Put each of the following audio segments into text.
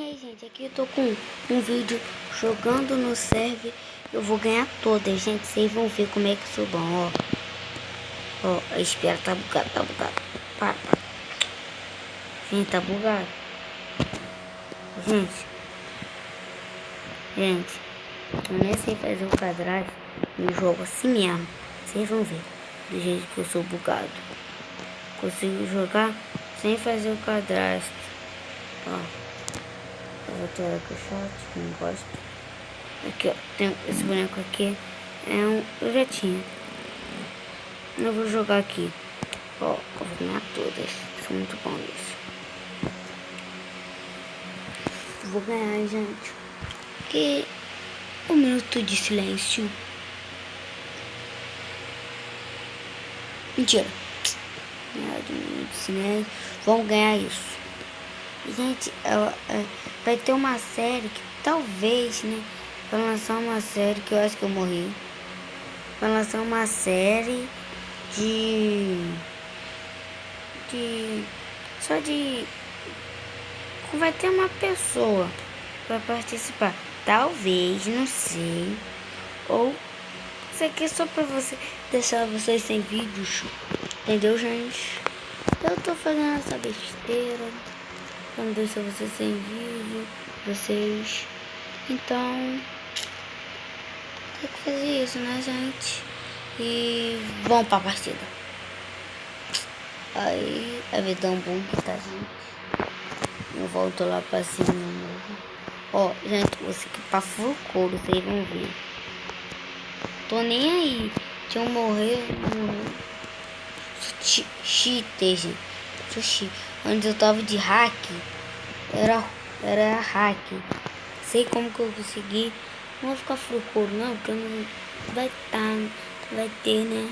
aí, gente, aqui eu tô com um vídeo jogando no server. Eu vou ganhar todas, gente. Vocês vão ver como é que eu sou bom, ó. Ó, a espera tá bugado, tá bugado. Para. Gente, tá bugado. Gente, eu nem sei fazer o cadastro no jogo assim mesmo. Vocês vão ver do jeito que eu sou bugado. Consigo jogar sem fazer o cadastro. Ó, eu vou tirar aqui o shot, que não gosto. Aqui, ó, tem esse boneco aqui. Eu já tinha. Eu vou jogar aqui. Ó, eu vou ganhar todas. Sou muito bom nisso. Vou ganhar, gente. Que um minuto de silêncio. Mentira. Um minuto de silêncio. Vamos ganhar isso. Gente, vai ter uma série que talvez, né? Vai lançar uma série que eu acho que eu morri. Vai lançar uma série vai ter uma pessoa para participar. Talvez, não sei. Ou isso aqui é só para você deixar vocês sem vídeos. Entendeu, gente? Eu tô fazendo essa besteira pra não deixar vocês sem vídeo. Então tem que fazer isso, né, gente? E vamos pra partida. Aí vai dar um bug, tá, gente? Eu volto lá pra cima, novo. Ó, gente, você que pra full couro, vocês vão ver. Tô nem aí. Se eu morrer, cheater, gente. Sou cheater. Antes eu tava de hack. Era hack. Sei como que eu consegui. Não vou ficar full couro, não, porque não vai ter, né?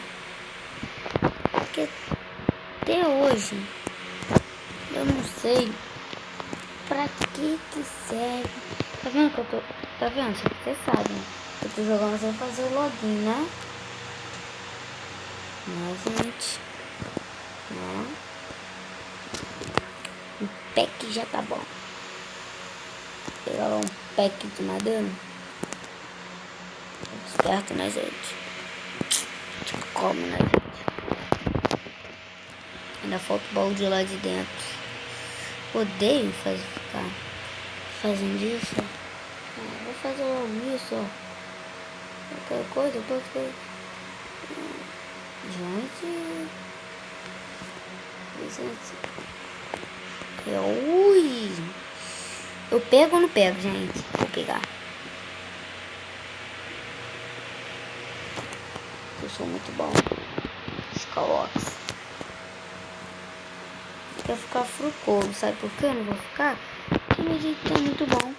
Porque até hoje eu não sei pra que serve. Tá vendo que eu tô. Tá vendo? Vocês sabem. Eu tô jogando sem fazer o login, né? Mas, gente. Ó. Um pack já tá bom. Pegar um pack de madeira. Esperto, né, gente? Tipo, como, né, gente? Ainda falta o balde lá de dentro. Odeio ficar fazendo isso. Vou fazer logo isso, ó. Qualquer coisa, Gente. Ui. Eu pego ou não pego, gente? Vou pegar. Eu sou muito bom. Skywalks. Vai ficar frucouro, sabe por que eu não vou ficar? Porque meu jeito tá muito bom.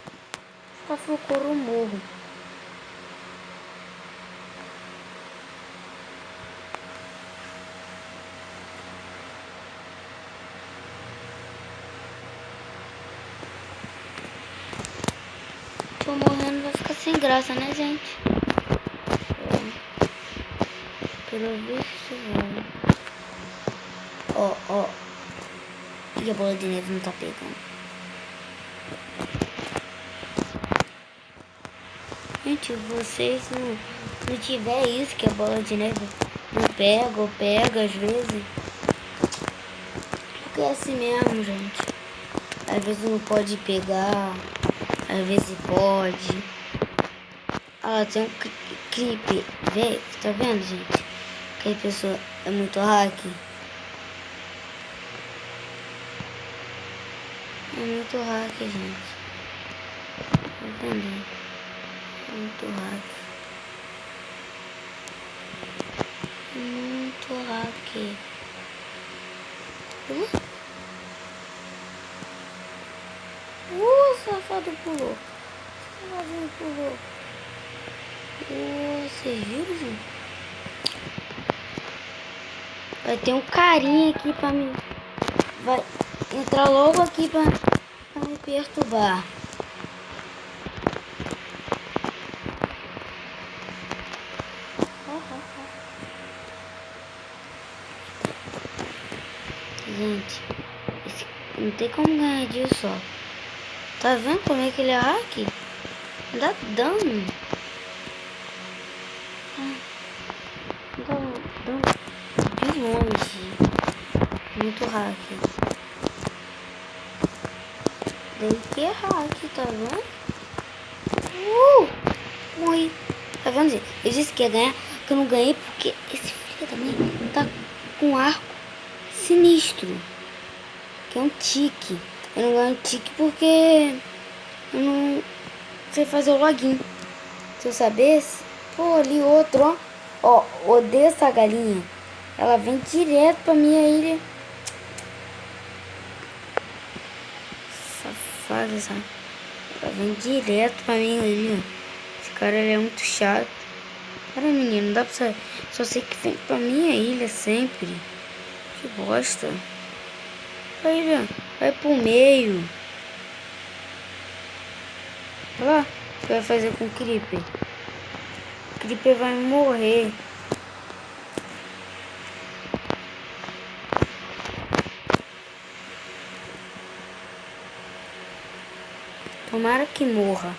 Ficar frucouro eu morro. Tô morrendo, vai ficar sem graça, né, gente? Pelo visto, ó. E a bola de neve não tá pegando. Gente, vocês não tiver isso, que a bola de neve não pega ou pega às vezes. Porque é assim mesmo, gente. Às vezes não pode pegar, às vezes pode. Ah, tem um clipe, vê? Tá vendo, gente? Que a pessoa é muito hack. É muito hack, gente. Tá vendo? É muito hack. Muito hack. Safado pulou. Safadinho pulou. Vocês viram, gente? Vai ter um carinha aqui pra mim. Vai entrar logo aqui pra me perturbar. Gente, não tem como ganhar disso, ó. Tá vendo como é que ele é hack? Dá dano. Dá dano de longe. Muito hack. Daí que é hack, tá vendo? Morri. Tá vendo, gente? Eu disse que ia ganhar, que eu não ganhei porque esse filho também tá com um arco sinistro. Que é um tique. Eu não ganho tique porque eu não sei fazer o login. Se eu soubesse... Pô, ali outro, ó. Ó, odeio essa galinha. Ela vem direto pra minha ilha. Safada, sabe? Ela vem direto pra minha ilha. Esse cara, ele é muito chato. Cara, menino, não dá pra saber. Só sei que vem pra minha ilha sempre. Que bosta. A ilha vai pro meio. Olha lá o que vai fazer com o Creeper. O Creeper vai morrer. Tomara que morra.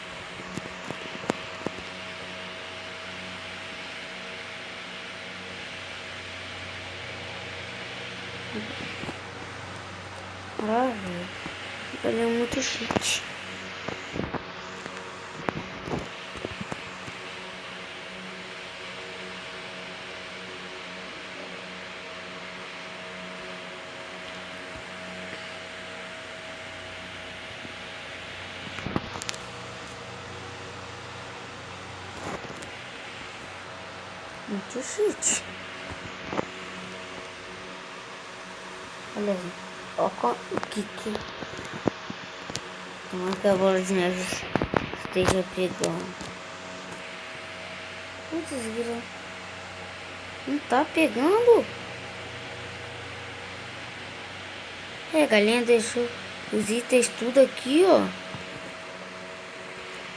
Ah, velho. Ele é muito cheat. Muito cheat. Olha aí. Ó o que. Tomara que a bola de neve esteja pegando. Putz, vira. Não tá pegando? É, a galinha deixou os itens tudo aqui, ó.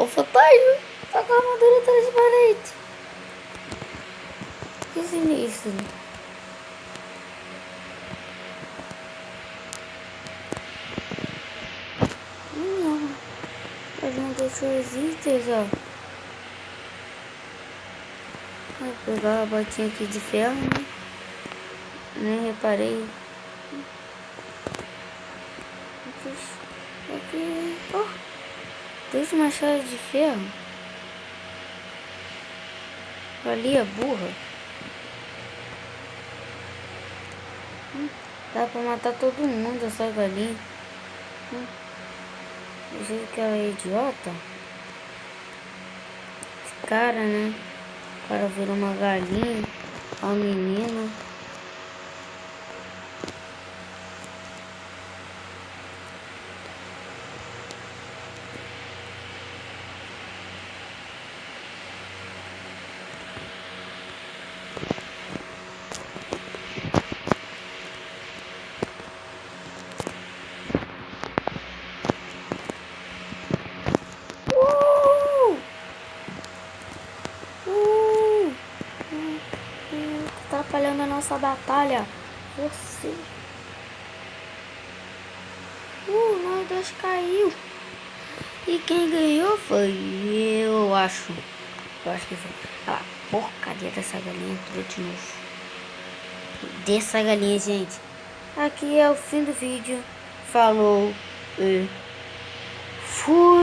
Ô, fantasma, tá com a armadura transparente. Que sinistro. Não, a galinha deixou os itens, ó. Vou pegar a botinha aqui de ferro, né? Nem reparei. Aqui, ó. 2 machados de ferro. Ali a burra. Dá pra matar todo mundo essa galinha. Do jeito que ela é idiota. Esse cara, né? O cara virou uma galinha. Uma menina. Atrapalhando a nossa batalha. Você. Nós dois caiu. E quem ganhou foi eu, acho. Eu acho que foi. Ah, porcaria dessa galinha entrou de novo. Dessa galinha, gente. Aqui é o fim do vídeo. Falou e fui.